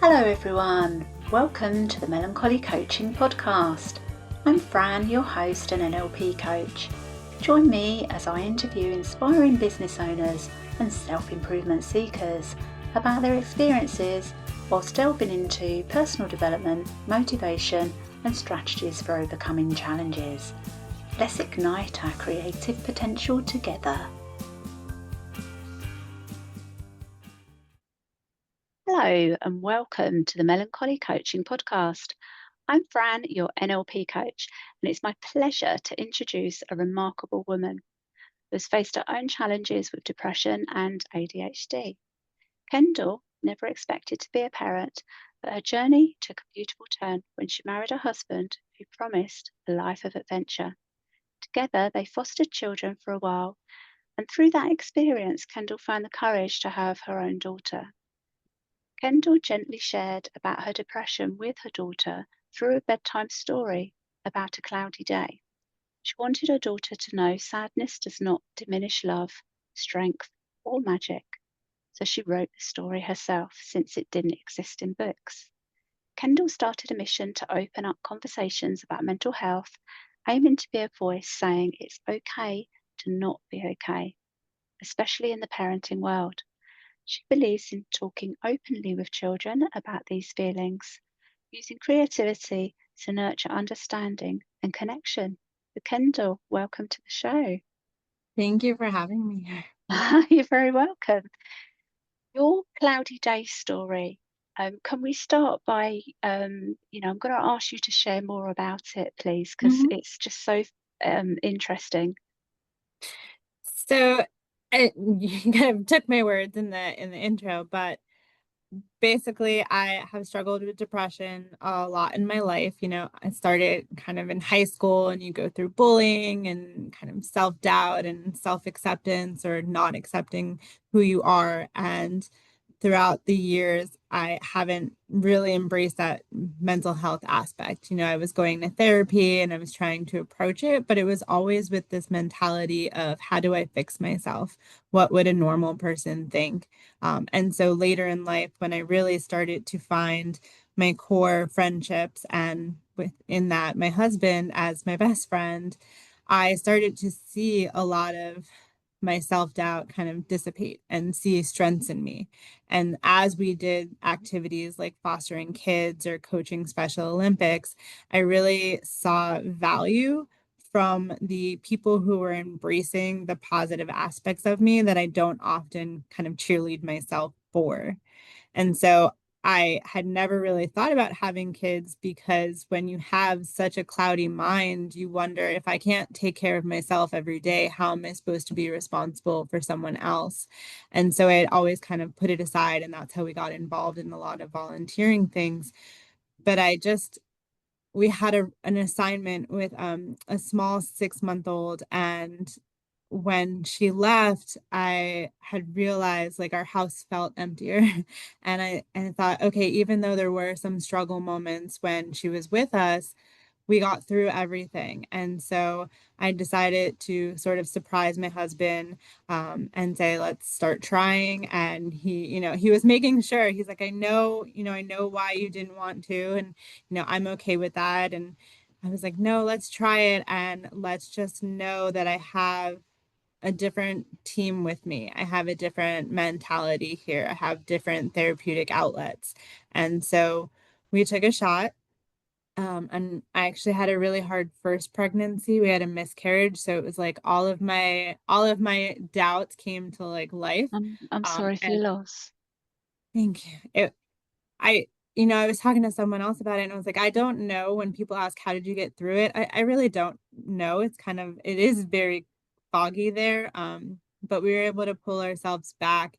Hello everyone, welcome to the Melancholy Coaching Podcast. I'm Fran, your host and NLP Coach. Join me as I interview inspiring business owners and self-improvement seekers about their experiences whilst delving into personal development, motivation and strategies for overcoming challenges. Let's ignite our creative potential together. Hello and welcome to the Melancholy Coaching Podcast. I'm Fran, your NLP coach, and it's my pleasure to introduce a remarkable woman who's faced her own challenges with depression and ADHD. Kendall never expected to be a parent, but her journey took a beautiful turn when she married a husband who promised a life of adventure. Together, they fostered children for a while, and through that experience, Kendall found the courage to have her own daughter. Kendall gently shared about her depression with her daughter through a bedtime story about a cloudy day. She wanted her daughter to know sadness does not diminish love, strength, or magic. So she wrote the story herself since it didn't exist in books. Kendall started a mission to open up conversations about mental health, aiming to be a voice saying it's okay to not be okay, especially in the parenting world. She believes in talking openly with children about these feelings, using creativity to nurture understanding and connection. So Kendall, welcome to the show. Thank you for having me. You're very welcome. Your cloudy day story. Can we start by, I'm going to ask you to share more about it, please, because Mhm. it's just so interesting. So you kind of took my words in the intro, but basically I have struggled with depression a lot in my life. I started kind of in high school and you go through bullying and kind of self-doubt and self-acceptance or not accepting who you are. And throughout the years, I haven't really embraced that mental health aspect. I was going to therapy and I was trying to approach it, but it was always with this mentality of how do I fix myself? What would a normal person think? And so later in life, when I really started to find my core friendships and within that, my husband as my best friend, I started to see a lot of my self-doubt kind of dissipate and see strengths in me. And as we did activities like fostering kids or coaching Special Olympics, I really saw value from the people who were embracing the positive aspects of me that I don't often kind of cheerlead myself for. And so I had never really thought about having kids because when you have such a cloudy mind, you wonder if I can't take care of myself every day, how am I supposed to be responsible for someone else? And so I had always kind of put it aside, and that's how we got involved in a lot of volunteering things. But we had an assignment with a small 6-month-old, and when she left, I had realized like our house felt emptier. And I thought, okay, even though there were some struggle moments when she was with us, we got through everything. And so I decided to sort of surprise my husband, and say, let's start trying. And he was making sure, he's like, I know why you didn't want to. And, I'm okay with that. And I was like, no, let's try it. And let's just know that I have a different team with me. I have a different mentality here. I have different therapeutic outlets. And so we took a shot. And I actually had a really hard first pregnancy. We had a miscarriage. So it was like all of my doubts came to like life. I'm sorry for And your loss. thank you. I, I was talking to someone else about it and I was like, I don't know when people ask, how did you get through it? I really don't know. It is very foggy there. But we were able to pull ourselves back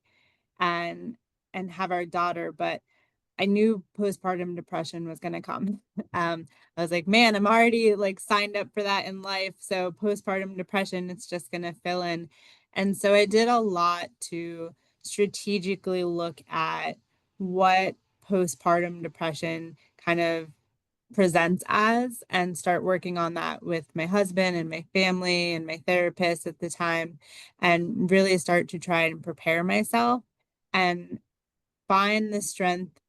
and have our daughter. But I knew postpartum depression was going to come. I was like, man, I'm already like signed up for that in life. So postpartum depression, it's just going to fill in. And so I did a lot to strategically look at what postpartum depression kind of presents as and start working on that with my husband and my family and my therapist at the time, and really start to try and prepare myself and find the strength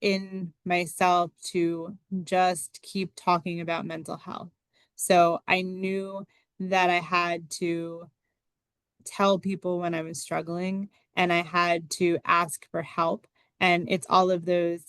in myself to just keep talking about mental health. So I knew that I had to tell people when I was struggling, and I had to ask for help. And it's all of those,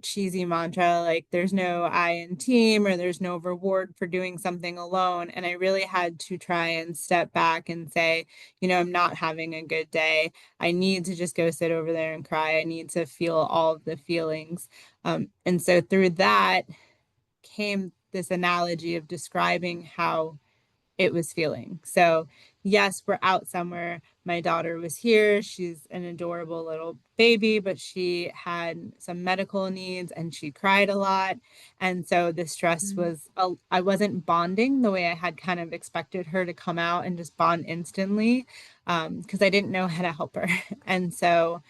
cheesy mantra like there's no I in team or there's no reward for doing something alone. And I really had to try and step back and say, I'm not having a good day. I need to just go sit over there and cry. I need to feel all of the feelings. And so through that came this analogy of describing how it was feeling. So, yes, we're out somewhere. My daughter was here. She's an adorable little baby, but she had some medical needs and she cried a lot. And so the stress Mm. was, I wasn't bonding the way I had kind of expected her to come out and just bond instantly because I didn't know how to help her. And so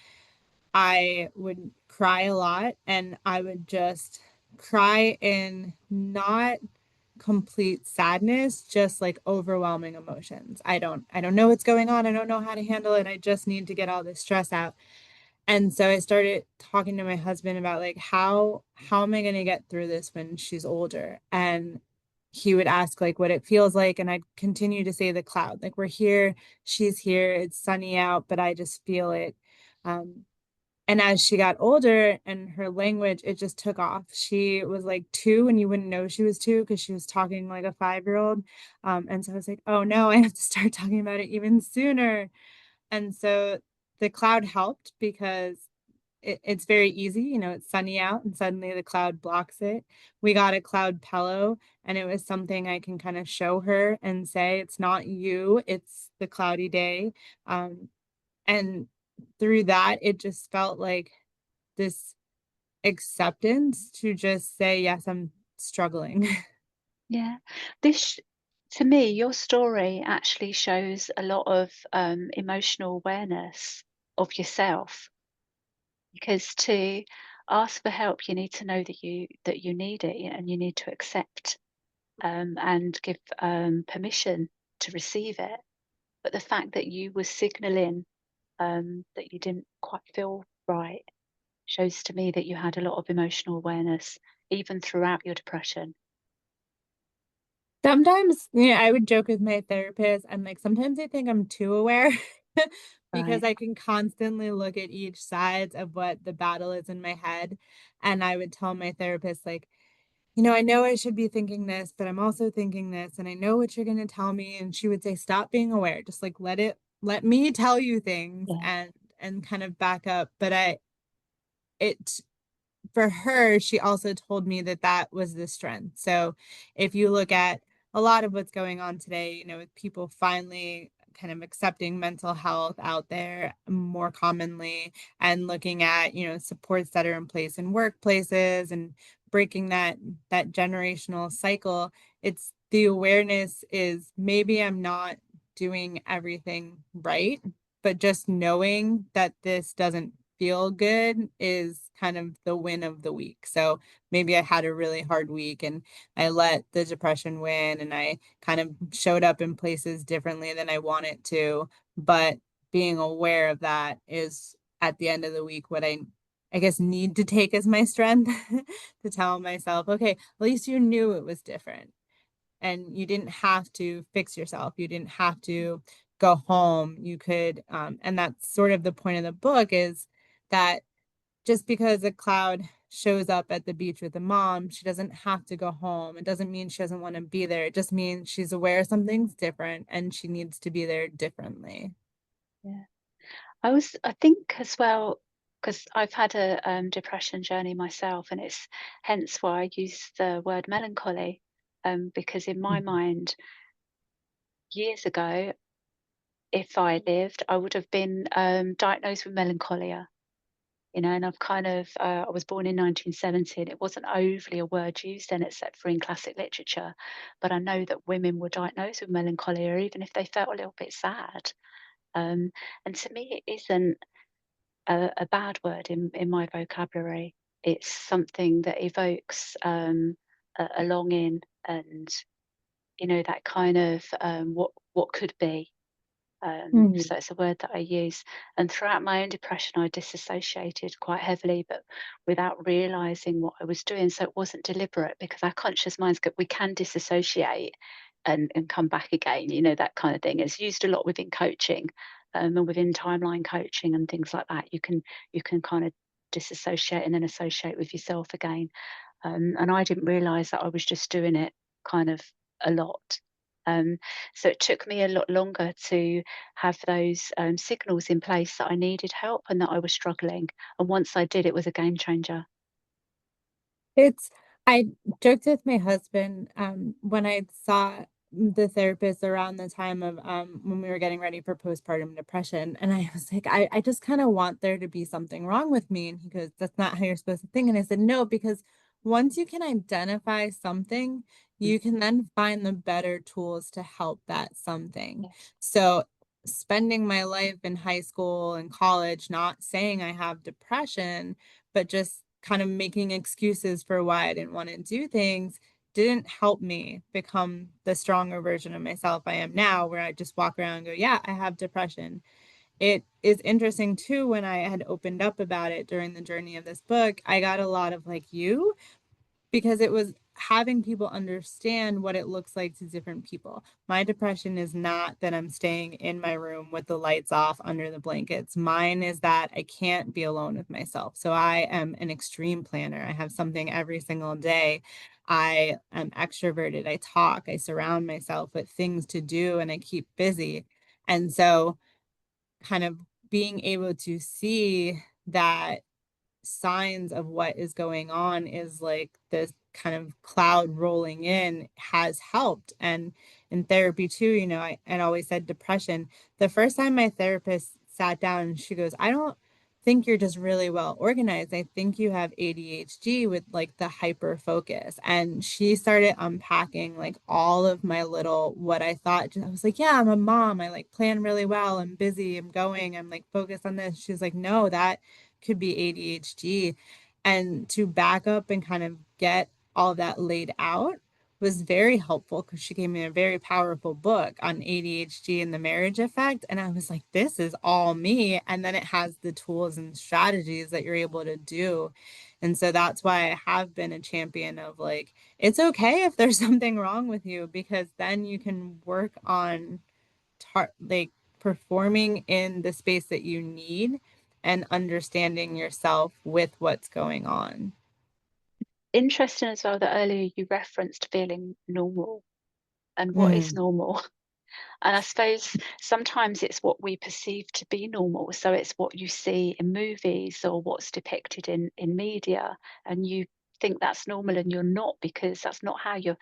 I would cry a lot and I would just cry in not complete sadness, just like overwhelming emotions. I don't know what's going on. I don't know how to handle it. I just need to get all this stress out. And so I started talking to my husband about like how am I going to get through this when she's older? And he would ask like what it feels like and I'd continue to say the cloud. Like we're here, she's here, it's sunny out, but I just feel it. And as she got older and her language, it just took off. She was like 2 and you wouldn't know she was 2 because she was talking like a 5-year-old. And so I was like, oh no, I have to start talking about it even sooner. And so the cloud helped because it's very easy. It's sunny out and suddenly the cloud blocks it. We got a cloud pillow and it was something I can kind of show her and say, it's not you, it's the cloudy day. And through that, it just felt like this acceptance to just say, yes, I'm struggling. Yeah. This, to me, your story actually shows a lot of emotional awareness of yourself, because to ask for help, you need to know that you need it, and you need to accept and give permission to receive it. But the fact that you were signaling that you didn't quite feel right shows to me that you had a lot of emotional awareness even throughout your depression. Sometimes, I would joke with my therapist. I'm like, sometimes I think I'm too aware because Right. I can constantly look at each side of what the battle is in my head. And I would tell my therapist, like, I know I should be thinking this, but I'm also thinking this, and I know what you're going to tell me. And she would say, stop being aware. Just like let me tell you things Yeah. and kind of back up. But it for her, she also told me that that was the strength. So if you look at a lot of what's going on today, with people finally kind of accepting mental health out there more commonly and looking at, supports that are in place in workplaces and breaking that generational cycle, it's the awareness is maybe I'm not doing everything right, but just knowing that this doesn't feel good is kind of the win of the week. So maybe I had a really hard week and I let the depression win and I kind of showed up in places differently than I wanted to. But being aware of that is at the end of the week what I guess need to take as my strength to tell myself, okay, at least you knew it was different and you didn't have to fix yourself. You didn't have to go home. You could, and that's sort of the point of the book is that just because a cloud shows up at the beach with a mom, she doesn't have to go home. It doesn't mean she doesn't want to be there. It just means she's aware something's different and she needs to be there differently. Yeah. I think as well, because I've had a depression journey myself, and it's hence why I use the word melancholy, because in my Mhm. mind, years ago, if I lived, I would have been diagnosed with melancholia. And I've kind of, I was born in 1970, and it wasn't overly a word used then, except for in classic literature. But I know that women were diagnosed with melancholia, even if they felt a little bit sad. And to me, it isn't a bad word in my vocabulary. It's something that evokes a longing, and that kind of what could be. Mhm. So it's a word that I use. And throughout my own depression, I disassociated quite heavily, but without realizing what I was doing. So it wasn't deliberate because our conscious minds, we can disassociate and come back again, that kind of thing. It's used a lot within coaching, and within timeline coaching and things like that. You can kind of disassociate and then associate with yourself again. And I didn't realize that I was just doing it kind of a lot. Um, so it took me a lot longer to have those signals in place that I needed help and that I was struggling. And once I did, it was a game changer. It's I joked with my husband, when I saw the therapist around the time of, when we were getting ready for postpartum depression, and I was like, "I just kinda want there to be something wrong with me," and he goes, "That's not how you're supposed to think," and I said, "No, because once you can identify something, Mm. you can then find the better tools to help that something." Yes. So, spending my life in high school and college not saying I have depression, but just kind of making excuses for why I didn't want to do things didn't help me become the stronger version of myself I am now, where I just walk around and go, yeah, I have depression. It is interesting too, when I had opened up about it during the journey of this book, I got a lot of like you, because it was having people understand what it looks like to different people. My depression is not that I'm staying in my room with the lights off under the blankets. Mine is that I can't be alone with myself. So I am an extreme planner. I have something every single day. I am extroverted. I talk. I surround myself with things to do and I keep busy. And so, kind of being able to see that signs of what is going on is like this kind of cloud rolling in has helped. And in therapy too, I'd always said depression. The first time my therapist sat down and she goes, I don't think you're just really well organized. I think you have ADHD with like the hyper focus. And she started unpacking like all of my little what I thought. I was like, yeah, I'm a mom. I like plan really well. I'm busy. I'm going. I'm like focused on this. She's like, no, that could be ADHD. And to back up and kind of get all of that laid out was very helpful because she gave me a very powerful book on ADHD and the marriage effect. And I was like, this is all me. And then it has the tools and strategies that you're able to do. And so that's why I have been a champion of like, it's okay if there's something wrong with you, because then you can work on like performing in the space that you need and understanding yourself with what's going on. Interesting as well that earlier you referenced feeling normal and what is Mm, normal. And I suppose sometimes it's what we perceive to be normal. So it's what you see in movies or what's depicted in media, and you think that's normal, and you're not, because that's not how you're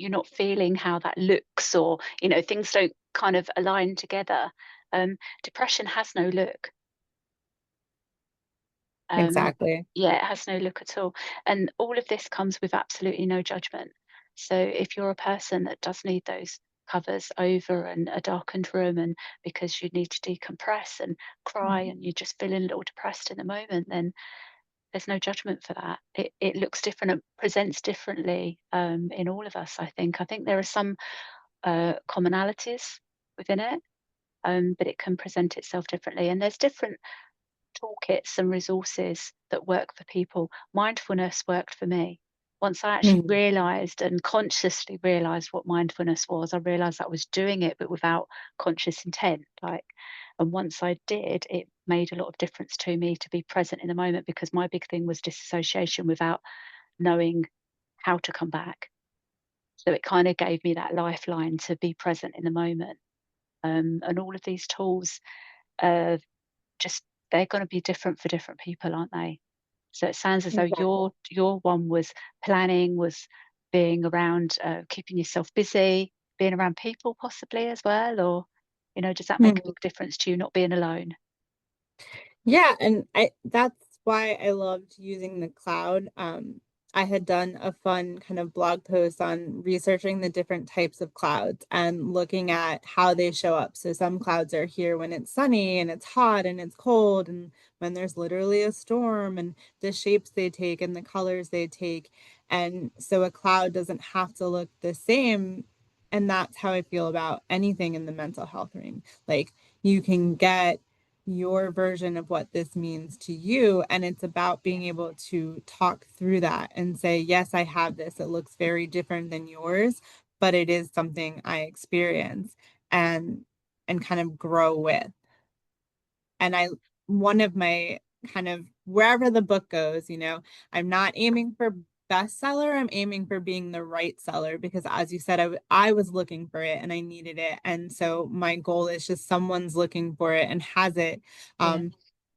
not feeling how that looks, or things don't kind of align together. Depression has no look. Um, exactly. yeah, it has no look at all. And all of this comes with absolutely no judgment. So if you're a person that does need those covers over and a darkened room, and because you need to decompress and cry Mhm. and you're just feeling a little depressed in the moment, then there's no judgment for that. It looks different and presents differently in all of us, I think. I think there are some commonalities within it, but it can present itself differently. And there's different toolkits and resources that work for people. Mindfulness worked for me. Once I actually Mhm. realized and consciously realized what mindfulness was, I realized I was doing it, but without conscious intent. And once I did, it made a lot of difference to me to be present in the moment, because my big thing was disassociation without knowing how to come back. So it kind of gave me that lifeline to be present in the moment. And all of these tools, uh, just they're going to be different for different people, aren't they? So it sounds as though Exactly. your one was planning, was being around, keeping yourself busy, being around people possibly as well, or does that make a Mhm. big difference to you not being alone? Yeah, and I that's why I loved using the cloud. I had done a fun kind of blog post on researching the different types of clouds and looking at how they show up. So some clouds are here when it's sunny and it's hot and it's cold, and when there's literally a storm, and the shapes they take and the colors they take. And so a cloud doesn't have to look the same And that's how I feel about anything in the mental health realm. Like, you can get your version of what this means to you, and it's about being able to talk through that and say, yes, I have this, it looks very different than yours, but it is something I experience, and kind of grow with. And one of my kind of, wherever the book goes, I'm not aiming for bestseller, I'm aiming for being the right seller, because as you said, I was looking for it and I needed it. And so my goal is just someone's looking for it and has it. Yeah.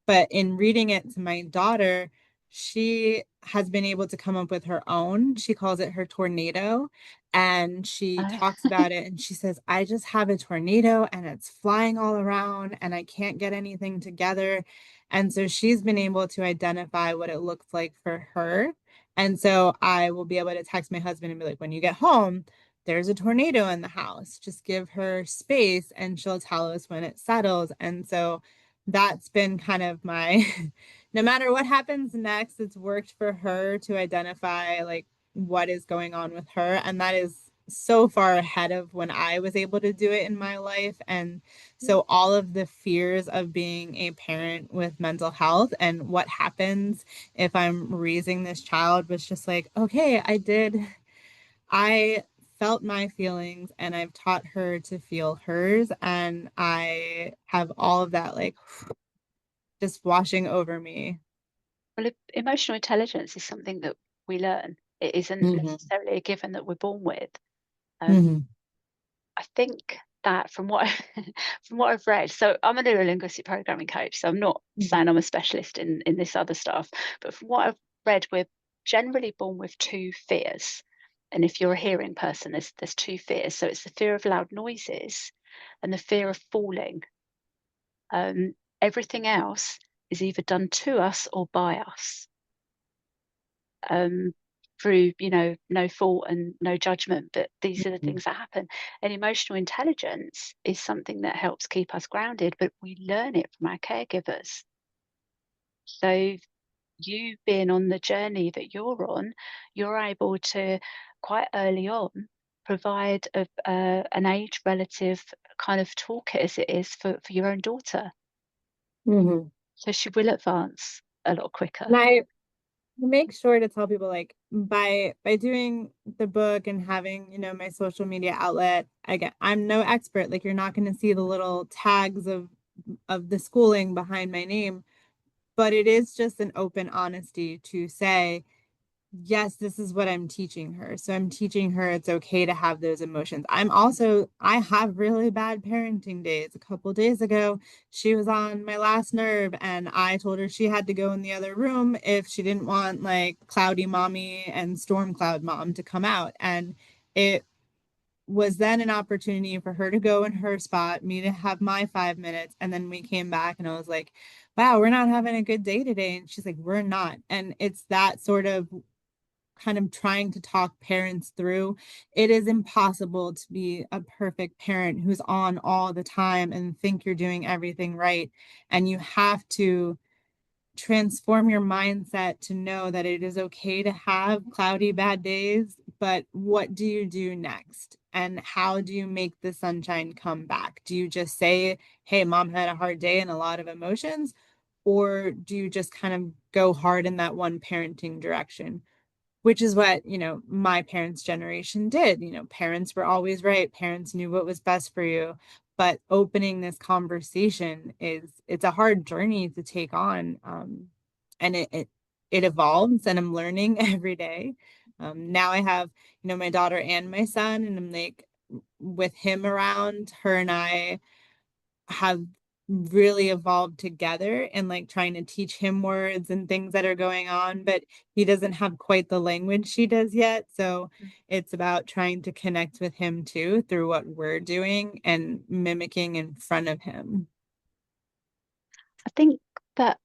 But in reading it to my daughter, she has been able to come up with her own. She calls it her tornado. And she Uh, talks about it and she says, I just have a tornado and it's flying all around and I can't get anything together. And so she's been able to identify what it looks like for her. And so I will be able to text my husband and be like, when you get home, there's a tornado in the house. Just give her space and she'll tell us when it settles. And so that's been kind of my, no matter what happens next, it's worked for her to identify like what is going on with her. And that is so far ahead of when I was able to do it in my life. And so all of the fears of being a parent with mental health and what happens if I'm raising this child was just like, okay, I felt my feelings and I've taught her to feel hers. And I have all of that like just washing over me. well, emotional intelligence is something that we learn. It isn't Mm-hmm. necessarily a given that we're born with. Um, Mm-hmm. I think that from what from what I've read, so I'm a neuro-linguistic programming coach, so I'm not saying I'm a specialist in this other stuff, but from what I've read, we're generally born with two fears. And if you're a hearing person, there's two fears. So it's the fear of loud noises and the fear of falling. Everything else is either done to us or by us. Um, through no fault and no judgment, but these are the Mm-hmm. things that happen. And emotional intelligence is something that helps keep us grounded, but we learn it from our caregivers. So you being on the journey that you're on, you're able to quite early on provide an age relative kind of toolkit as it is for your own daughter, Mm-hmm. so she will advance a lot quicker. And I make sure to tell people like by doing the book and having, my social media outlet, again, I'm no expert. Like, you're not going to see the little tags of the schooling behind my name, but it is just an open honesty to say, yes, this is what I'm teaching her. So I'm teaching her it's okay to have those emotions. I have really bad parenting days. A couple days ago, she was on my last nerve, and I told her she had to go in the other room if she didn't want like cloudy mommy and storm cloud mom to come out. And it was then an opportunity for her to go in her spot, me to have my 5 minutes. And then we came back and I was like, wow, we're not having a good day today. And she's like, we're not. And it's that sort of kind of trying to talk parents through. It is impossible to be a perfect parent who's on all the time and think you're doing everything right. And you have to transform your mindset to know that it is okay to have cloudy, bad days, but what do you do next? And how do you make the sunshine come back? Do you just say, hey, mom had a hard day and a lot of emotions? Or do you just kind of go hard in that one parenting direction? Which is what, my parents' generation did. Parents were always right. Parents knew what was best for you. But opening this conversation it's a hard journey to take on. And it evolves and I'm learning every day. Now I have, my daughter and my son, and I'm like with him around, her and I have really evolved together and like trying to teach him words and things that are going on, but he doesn't have quite the language she does yet. So it's about trying to connect with him too through what we're doing and mimicking in front of him. I think that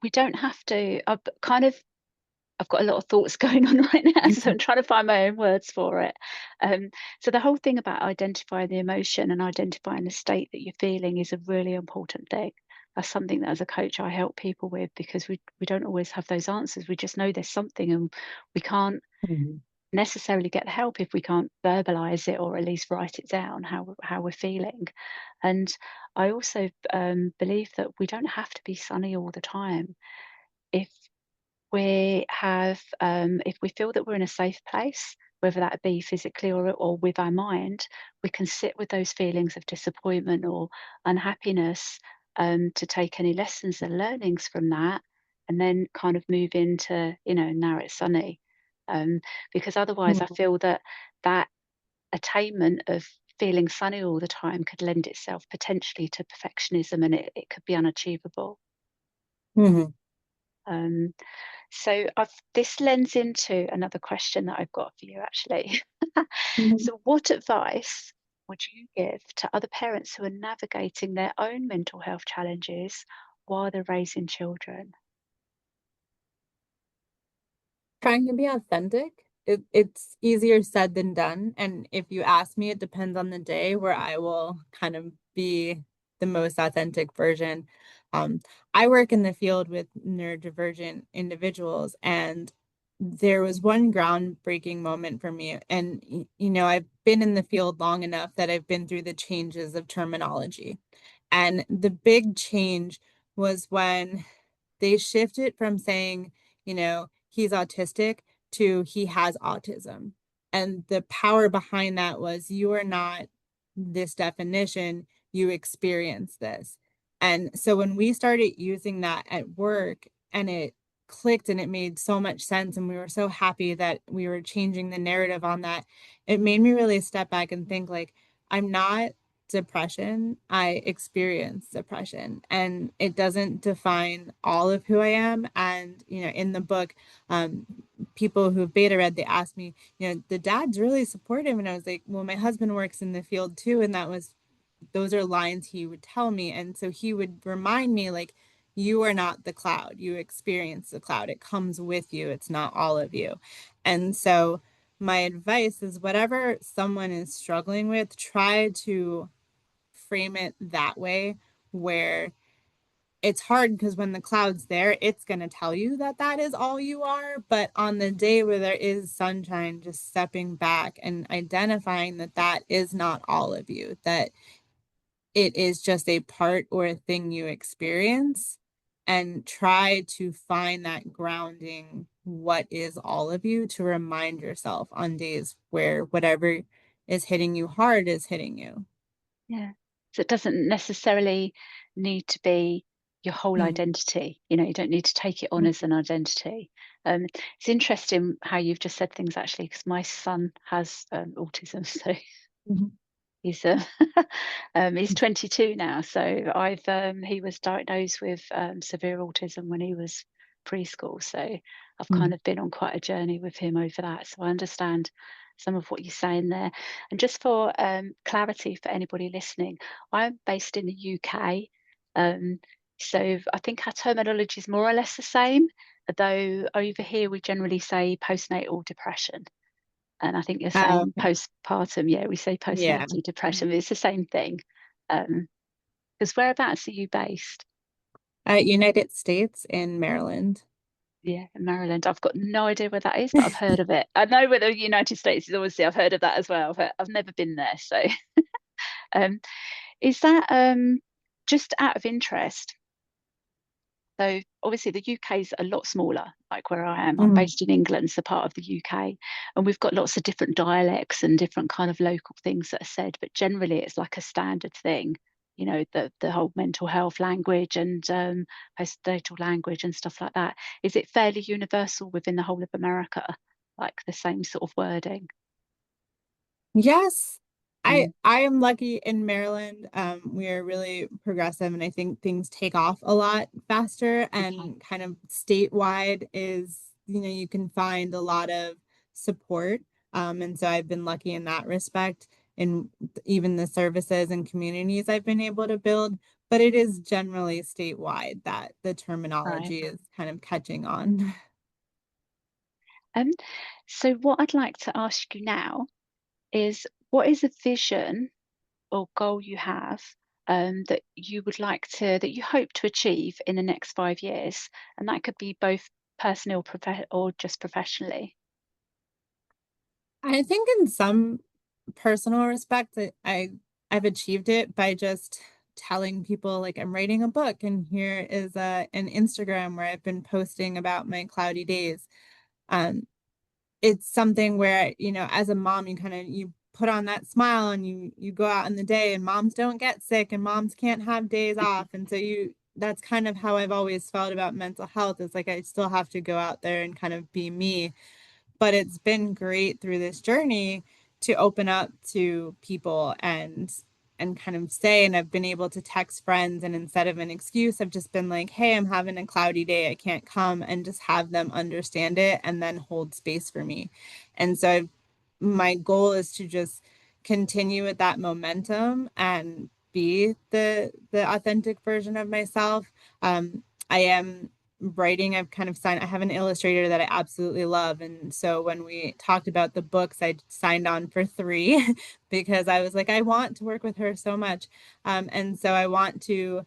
we don't have to. I've got a lot of thoughts going on right now, so I'm trying to find my own words for it. Um, so the whole thing about identifying the emotion and identifying the state that you're feeling is a really important thing. That's something that as a coach I help people with, because we don't always have those answers. We just know there's something and we can't Mhm. necessarily get the help if we can't verbalize it or at least write it down how we're feeling. And I also believe that we don't have to be sunny all the time. If if we feel that we're in a safe place, whether that be physically or with our mind, we can sit with those feelings of disappointment or unhappiness, to take any lessons and learnings from that, and then kind of move into, now it's sunny. Um, because otherwise, I Mhm. feel that that attainment of feeling sunny all the time could lend itself potentially to perfectionism, and it could be unachievable. Mhm. Um, So this lends into another question that I've got for you, actually. Mhm. So, what advice would you give to other parents who are navigating their own mental health challenges while they're raising children? Trying to be authentic. It's easier said than done, and if you ask me, it depends on the day where I will kind of be the most authentic version. Um, I work in the field with neurodivergent individuals, and there was one groundbreaking moment for me. And I've been in the field long enough that I've been through the changes of terminology. And the big change was when they shifted from saying, he's autistic to he has autism. And the power behind that was you are not this definition, you experience this. And so when we started using that at work and it clicked and it made so much sense, and we were so happy that we were changing the narrative on that, it made me really step back and think like, I'm not depression, I experience depression, and it doesn't define all of who I am. And, in the book, um, people who've beta read, they asked me, the dad's really supportive. And I was like, well, my husband works in the field too. And those are lines he would tell me. And so he would remind me, like, you are not the cloud, you experience the cloud, it comes with you, it's not all of you. And so, my advice is whatever someone is struggling with, try to frame it that way, where it's hard because when the cloud's there, it's going to tell you that that is all you are. But on the day where there is sunshine, just stepping back and identifying that that is not all of you, that it is just a part or a thing you experience, and try to find that grounding, what is all of you, to remind yourself on days where whatever is hitting you hard is hitting you. Yeah. So it doesn't necessarily need to be your whole Mhm. identity. You don't need to take it on as an identity. It's interesting how you've just said things, actually, because my son has autism. So Mhm. he's he's 22 now. So he was diagnosed with severe autism when he was preschool. So I've kind Mhm. of been on quite a journey with him over that. So I understand some of what you're saying there. And just for clarity for anybody listening, I'm based in the UK. Um, so I think our terminology is more or less the same, though over here we generally say postnatal depression. And I think you're saying Okay. postpartum. Yeah, we say Yeah. postnatal depression, but it's the same thing. Because whereabouts are you based? United States in Maryland. Yeah, in Maryland. I've got no idea where that is, but I've heard of it. I know where the United States is, obviously. I've heard of that as well, but I've never been there. So, um, is that just out of interest? So obviously the UK is a lot smaller, like where I am. I'm Mhm. based in England, so part of the UK, and we've got lots of different dialects and different kind of local things that are said. But generally, it's like a standard thing, the whole mental health language and postnatal language and stuff like that. Is it fairly universal within the whole of America, like the same sort of wording? Yes. I Mm, I am lucky in Maryland. We are really progressive, and I think things take off a lot faster, okay, and kind of statewide is, you can find a lot of support. And so I've been lucky in that respect, in even the services and communities I've been able to build. But it is generally statewide that the right. terminology is kind of catching on. Um, so what I'd like to ask you now is, what is a vision or goal you have, that you hope to achieve in the next 5 years? And that could be both personal or just professionally. I think in some personal respect that I've achieved it by just telling people like I'm writing a book and here is an Instagram where I've been posting about my cloudy days. Um, it's something where, as a mom, you put on that smile and you go out in the day, and moms don't get sick and moms can't have days off. And so that's kind of how I've always felt about mental health. Is like I still have to go out there and kind of be me, but it's been great through this journey to open up to people and kind of say, and I've been able to text friends, and instead of an excuse, I've just been like, hey, I'm having a cloudy day, I can't come, and just have them understand it and then hold space for me. And so my goal is to just continue with that momentum and be the authentic version of myself. I am writing. I've kind of signed, I have an illustrator that I absolutely love. And so when we talked about the books, I signed on for 3 because I was like, I want to work with her so much. And so I want to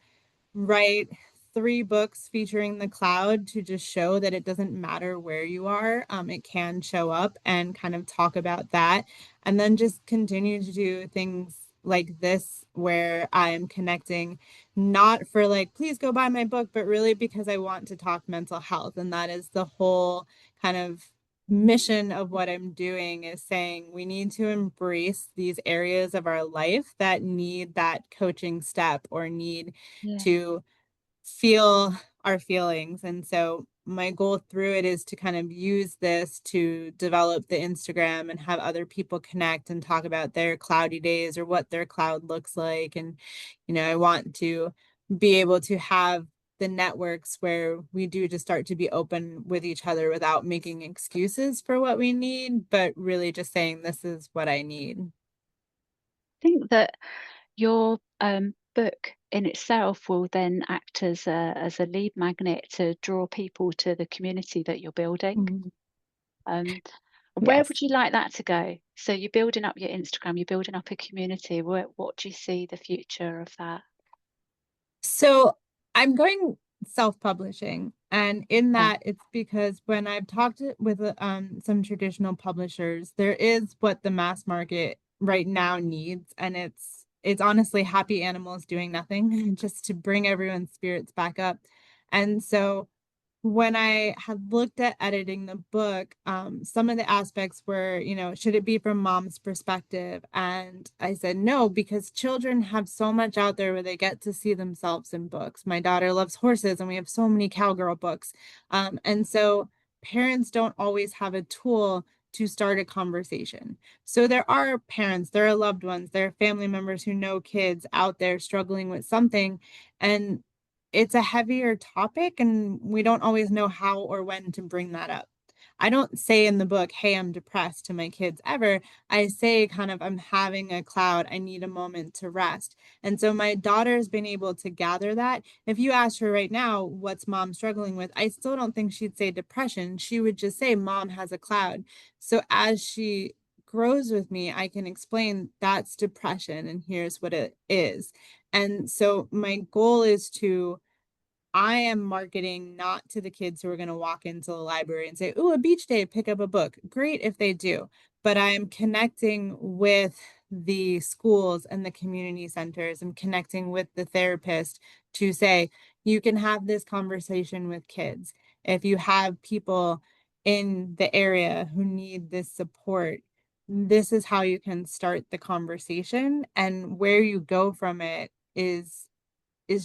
write 3 books featuring the cloud to just show that it doesn't matter where you are. It can show up and kind of talk about that. And then just continue to do things like this where I am connecting, not for like, please go buy my book, but really because I want to talk mental health. And that is the whole kind of mission of what I'm doing, is saying we need to embrace these areas of our life that need that coaching step or need Yeah. to feel our feelings. And so my goal through it is to kind of use this to develop the Instagram and have other people connect and talk about their cloudy days or what their cloud looks like. And, I want to be able to have the networks where we do just start to be open with each other without making excuses for what we need, but really just saying, this is what I need. Think that your book in itself will then act as a lead magnet to draw people to the community that you're building. Mhm. Um, where Yes. would you like that to go? So you're building up your Instagram, you're building up a community. What do you see the future of that? So I'm going self-publishing, and in Yeah, that, it's because when I've talked with some traditional publishers, there is what the mass market right now needs, and it's honestly happy animals doing nothing, just to bring everyone's spirits back up. And so when I had looked at editing the book, some of the aspects were, should it be from mom's perspective? And I said no, because children have so much out there where they get to see themselves in books. My daughter loves horses, and we have so many cowgirl books. And so parents don't always have a tool to start a conversation. So there are parents, there are loved ones, there are family members who know kids out there struggling with something. And it's a heavier topic, and we don't always know how or when to bring that up. I don't say in the book, hey, I'm depressed to my kids ever. I say kind of, I'm having a cloud. I need a moment to rest. And so my daughter's been able to gather that. If you ask her right now, what's mom struggling with? I still don't think she'd say depression. She would just say, mom has a cloud. So as she grows with me, I can explain that's depression and here's what it is. And so my goal is to, I am marketing not to the kids who are going to walk into the library and say, "Oh, a beach day, pick up a book." Great if they do. But I am connecting with the schools and the community centers and connecting with the therapist to say, you can have this conversation with kids. If you have people in the area who need this support, this is how you can start the conversation. And where you go from it is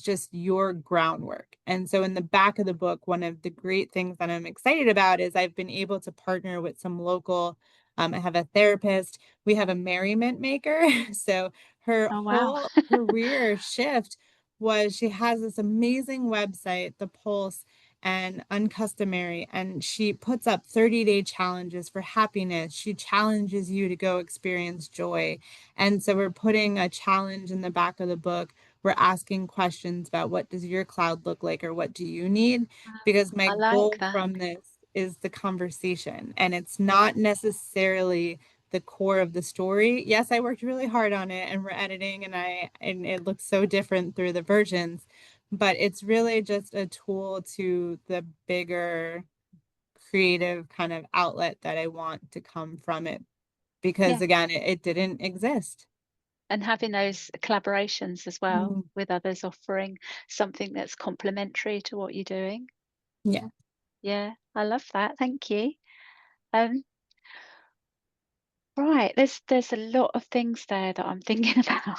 just your groundwork. And so in the back of the book, one of the great things that I'm excited about is I've been able to partner with some local, I have a therapist, we have a merriment maker. So her oh wow. whole career shift was, she has this amazing website, The Pulse and Uncustomary, and she puts up 30-day challenges for happiness. She challenges you to go experience joy. And so we're putting a challenge in the back of the book. We're asking questions about, what does your cloud look like, or what do you need? Because my I like goal that. from this is the conversation, and it's Yeah. not necessarily the core of the story. Yes, I worked really hard on it, and we're editing, and it looks so different through the versions, but it's really just a tool to the bigger creative kind of outlet that I want to come from it. because Yeah. again, it didn't exist. And having those collaborations as well Mhm. with others, offering something that's complementary to what you're doing. Yeah. Yeah, I love that. Thank you. Um, right, there's a lot of things there that I'm thinking about.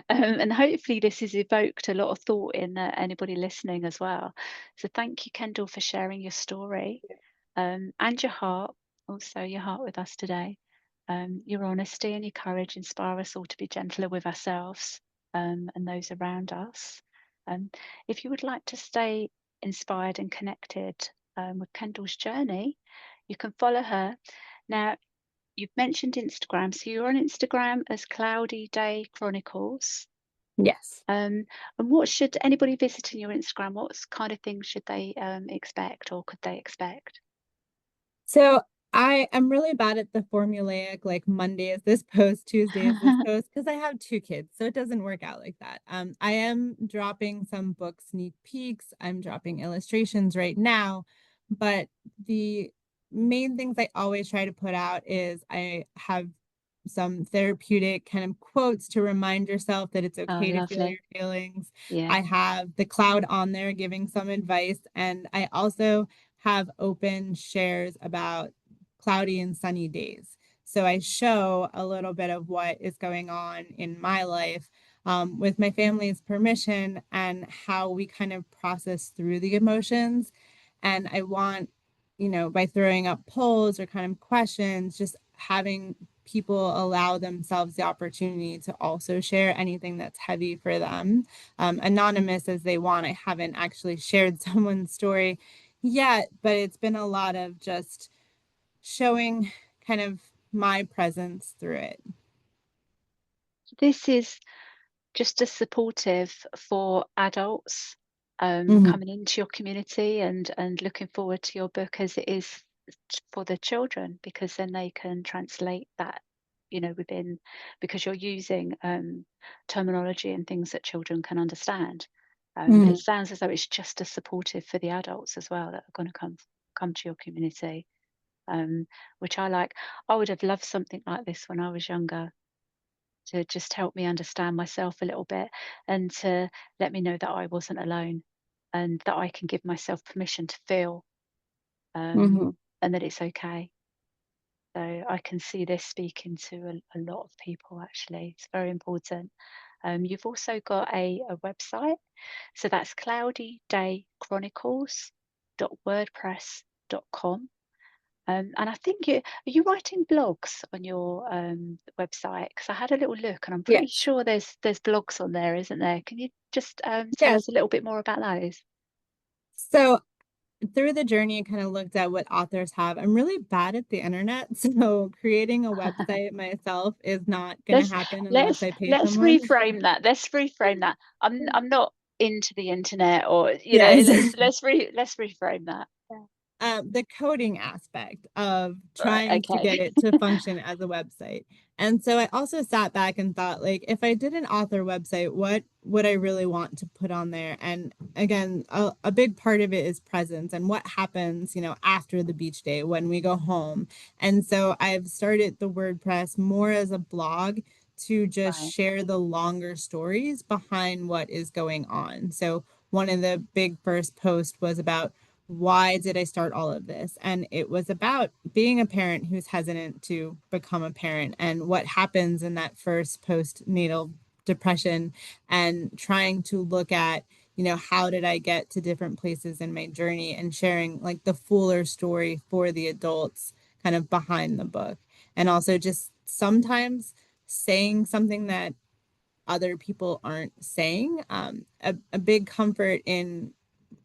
And hopefully this has evoked a lot of thought in anybody listening as well. So thank you, Kendall, for sharing your story, and your heart, also your heart with us today. Your honesty and your courage inspire us all to be gentler with ourselves, and those around us. Um, if you would like to stay inspired and connected, with Kendall's journey, you can follow her. Now, you've mentioned Instagram, so you're on Instagram as Cloudy Day Chronicles. Yes. And what should anybody visiting your Instagram, what kind of things should they expect, or could they expect? So I am really bad at the formulaic, like Monday is this post, Tuesday is this post, because I have two kids, so it doesn't work out like that. I am dropping some book sneak peeks. I'm dropping illustrations right now, but the main things I always try to put out is I have some therapeutic kind of quotes to remind yourself that it's Oh, okay to feel your lovely. feelings. Yeah. I have the cloud on there giving some advice, and I also have open shares about cloudy and sunny days. So I show a little bit of what is going on in my life, with my family's permission, and how we kind of process through the emotions. And I want, by throwing up polls or kind of questions, just having people allow themselves the opportunity to also share anything that's heavy for them, anonymous as they want. I haven't actually shared someone's story yet, but it's been a lot of just showing kind of my presence through it. This is just as supportive for adults, Mhm. coming into your community and looking forward to your book as it is for the children, because then they can translate that, within, because you're using terminology and things that children can understand. It Mhm. sounds as though it's just as supportive for the adults as well that are going to come to your community, um, which I like. I would have loved something like this when I was younger, to just help me understand myself a little bit, and to let me know that I wasn't alone, and that I can give myself permission to feel, um, Mhm. and that it's okay. So I can see this speaking to a lot of people actually. It's very important. You've also got a website, so that's cloudydaychronicles.wordpress.com. And I think are you writing blogs on your website? Because I had a little look, and I'm pretty Yes. sure there's blogs on there, isn't there? Can you just tell Yes. us a little bit more about those? So through the journey, I kind of looked at what authors have. I'm really bad at the internet, so creating a website myself is not going to let's happen unless let's I pay let's someone. reframe that. Let's reframe that. I'm not into the internet, or Yes. let's reframe that. Yeah. The coding aspect of Right. trying to Okay. get it to function as a website. And so I also sat back and thought, like, if I did an author website, what would I really want to put on there? And again, a big part of it is presence and what happens, after the beach day when we go home. And so I've started the WordPress more as a blog to just Right. share the longer stories behind what is going on. So one of the big first posts was about why did I start all of this? And it was about being a parent who's hesitant to become a parent and what happens in that first postnatal depression, and trying to look at, how did I get to different places in my journey, and sharing like the fuller story for the adults kind of behind the book. And also just sometimes saying something that other people aren't saying. A big comfort in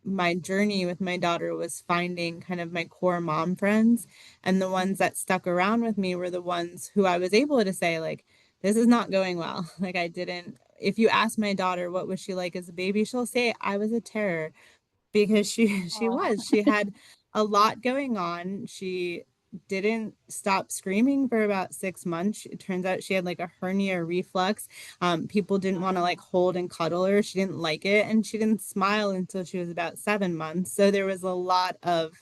my journey with my daughter was finding kind of my core mom friends. And the ones that stuck around with me were the ones who I was able to say, like, this is not going well. Like, I didn't, if you ask my daughter what was she like as a baby, she'll say I was a terror, because Oh, she had a lot going on. She didn't stop screaming for about 6 months. It turns out she had like a hernia reflux. People didn't want to like hold and cuddle her. She didn't like it, and she didn't smile until she was about 7 months. So there was a lot of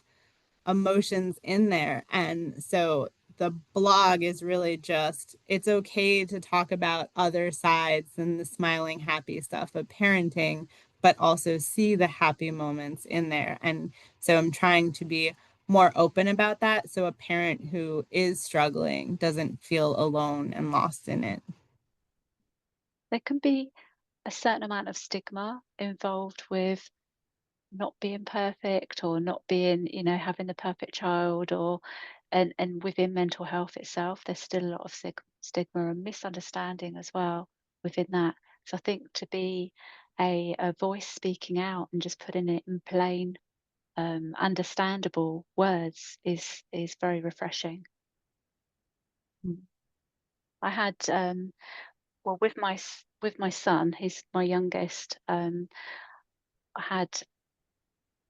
emotions in there. And so the blog is really just, it's okay to talk about other sides than the smiling, happy stuff of parenting, but also see the happy moments in there. And so I'm trying to be more open about that, so a parent who is struggling doesn't feel alone and lost in it. There can be a certain amount of stigma involved with not being perfect or not being, having the perfect child, or and within mental health itself, there's still a lot of stigma and misunderstanding as well within that. So I think to be a voice speaking out and just putting it in plain, understandable words is very refreshing. Mm. I had well, with my son, he's my youngest. I had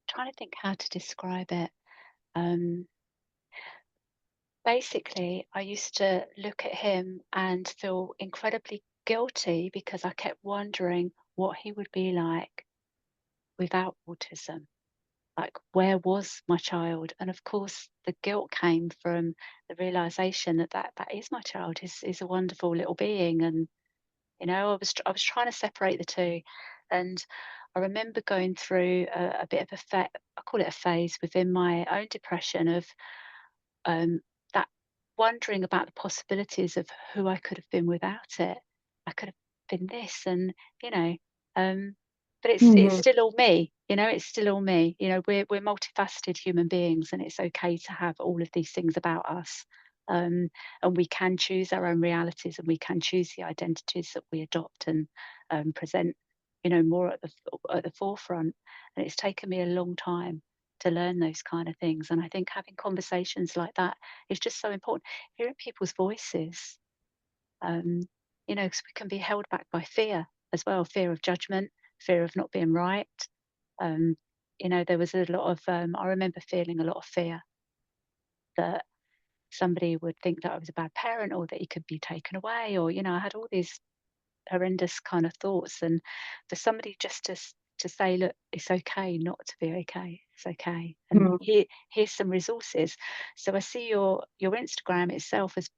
trying to think how to describe it. Um, Basically, I used to look at him and feel incredibly guilty because I kept wondering what he would be like without autism. Like, where was my child? And of course, the guilt came from the realization that that is my child. Is a wonderful little being, and I was trying to separate the two, and I remember going through a bit of I call it a phase within my own depression of um, that wondering about the possibilities of who I could have been without it. I could have been this, and you know, um, but it's Mhm. still all me. It's still all me. We're multifaceted human beings, and it's okay to have all of these things about us. Um, and we can choose our own realities, and we can choose the identities that we adopt and present. More at the forefront. And it's taken me a long time to learn those kind of things. And I think having conversations like that is just so important. Hearing people's voices, um, because we can be held back by fear as well, fear of judgment, fear of not being right. Um, there was a lot of, I remember feeling a lot of fear that somebody would think that I was a bad parent or that he could be taken away, or, I had all these horrendous kind of thoughts. And for somebody just to say, look, it's okay not to be okay. It's okay. And here's some resources. So I see your Instagram itself as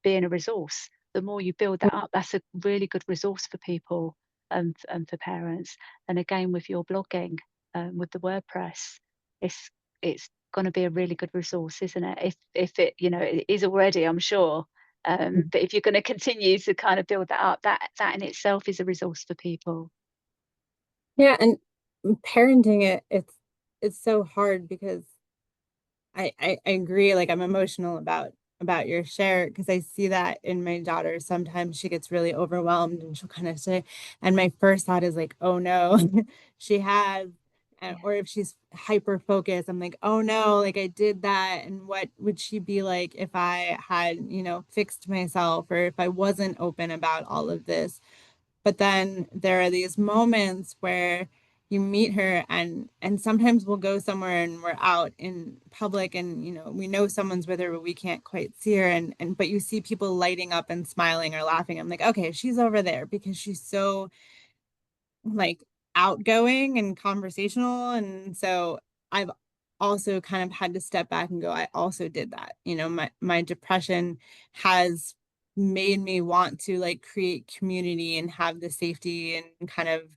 being a resource. The more you build that up, that's a really good resource for people, and for parents. And again, with your blogging, with the WordPress, it's going to be a really good resource, isn't it? If it, it is already, I'm sure. But if you're going to continue to kind of build that up, that in itself is a resource for people. Yeah, and parenting it's so hard because I agree. Like, I'm emotional about your share because I see that in my daughter. Sometimes she gets really overwhelmed and she'll kind of say, and my first thought is like, oh no, she has, Yeah. or if she's hyper focused, I'm like, oh no, like I did that. And what would she be like if I had, fixed myself, or if I wasn't open about all of this? But then there are these moments where you meet her, and sometimes we'll go somewhere and we're out in public, and we know someone's with her but we can't quite see her, and but you see people lighting up and smiling or laughing. I'm like, okay, she's over there because she's so like outgoing and conversational. And so I've also kind of had to step back and go, I also did that. My depression has made me want to like create community and have the safety and kind of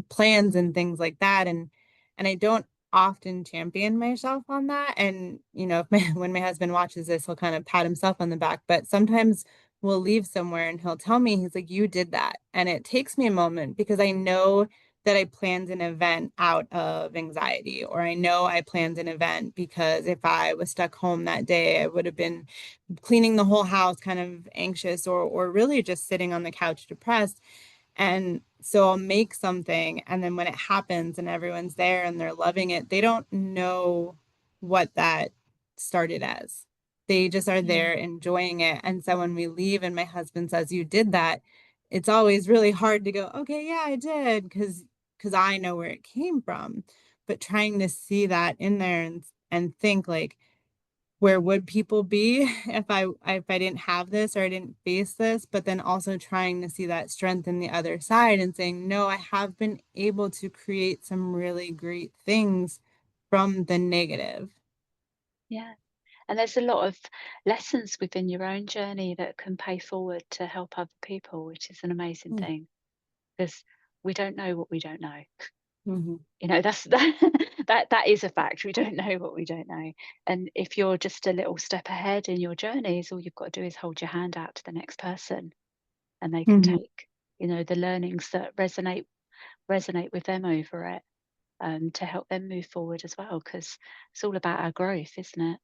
plans and things like that. And I don't often champion myself on that. And if when my husband watches this, he'll kind of pat himself on the back. But sometimes we'll leave somewhere and he'll tell me, he's like, you did that. And it takes me a moment because I know that I planned an event out of anxiety, or I know I planned an event because if I was stuck home that day, I would have been cleaning the whole house, kind of anxious, or really just sitting on the couch depressed. And so I'll make something, and then when it happens and everyone's there and they're loving it, they don't know what that started as. They just are Yeah. there enjoying it. And so when we leave and my husband says, you did that, it's always really hard to go, okay, yeah, I did, because I know where it came from. But trying to see that in there and think like, where would people be if I didn't have this or I didn't face this, but then also trying to see that strength in the other side and saying, no, I have been able to create some really great things from the negative. Yeah. And there's a lot of lessons within your own journey that can pay forward to help other people, which is an amazing Mm. thing, because we don't know what we don't know. Mhm. That's that is a fact. We don't know what we don't know. And if you're just a little step ahead in your journeys, all you've got to do is hold your hand out to the next person, and they can Mhm. take, the learnings that resonate with them over it, to help them move forward as well. Because it's all about our growth, isn't it?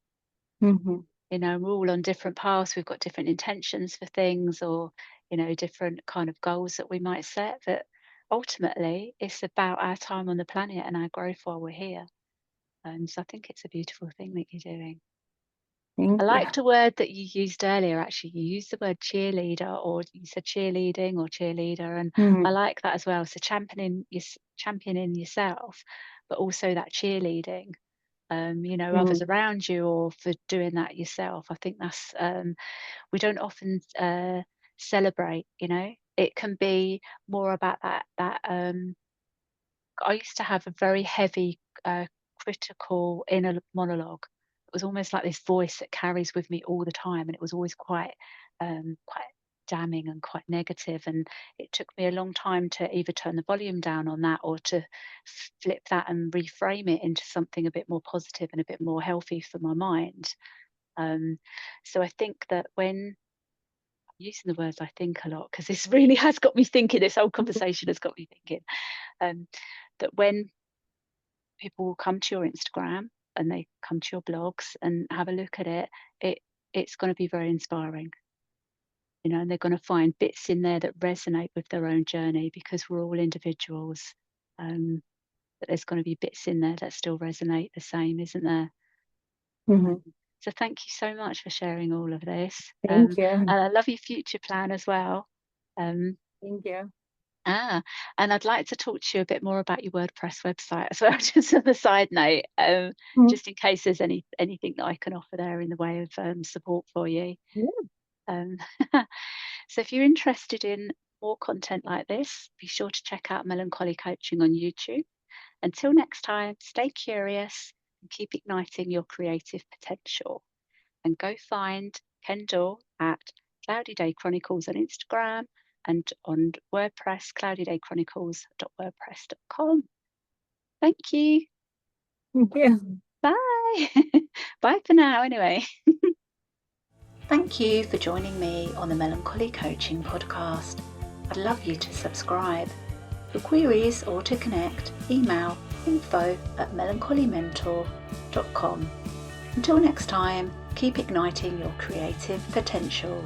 Mhm. We're all on different paths. We've got different intentions for things, or different kind of goals that we might set. But ultimately, it's about our time on the planet and our growth while we're here. So I think it's a beautiful thing that you're doing. I Thank you. liked a word that you used earlier. Actually, you used the word cheerleader, or you said cheerleading or cheerleader, and I Mhm. like that as well. So championing yourself, but also that cheerleading. Others Mhm. around you, or for doing that yourself. I think that's we don't often celebrate. It can be more about that. I used to have a very heavy, critical inner monologue. It was almost like this voice that carries with me all the time, and it was always quite damning and quite negative. And it took me a long time to either turn the volume down on that, or to flip that and reframe it into something a bit more positive and a bit more healthy for my mind. Um, so I think that when using the words I think a lot, because this really has got me thinking, this whole conversation has got me thinking, um, that when people will come to your Instagram and they come to your blogs and have a look at it, it's going to be very inspiring, and they're going to find bits in there that resonate with their own journey, because we're all individuals. Um, but there's going to be bits in there that still resonate the same, isn't there? Mhm. Um, so thank you so much for sharing all of this. Thank you. And I love your future plan as well. Um, Thank you. Ah, and I'd like to talk to you a bit more about your WordPress website as well, just on a side note, Mhm. just in case there's anything that I can offer there in the way of support for you. Yeah. Um, so if you're interested in more content like this, be sure to check out Melancholy Coaching on YouTube. Until next time, stay curious and keep igniting your creative potential. And go find Kendall at Cloudy Day Chronicles on Instagram, and on WordPress, cloudydaychronicles.wordpress.com. Thank you. Thank you. Bye. Bye for now, anyway. Thank you for joining me on the Melancholy Coaching Podcast. I'd love you to subscribe. For queries or to connect, email info@melancholymentor.com. Until next time, keep igniting your creative potential.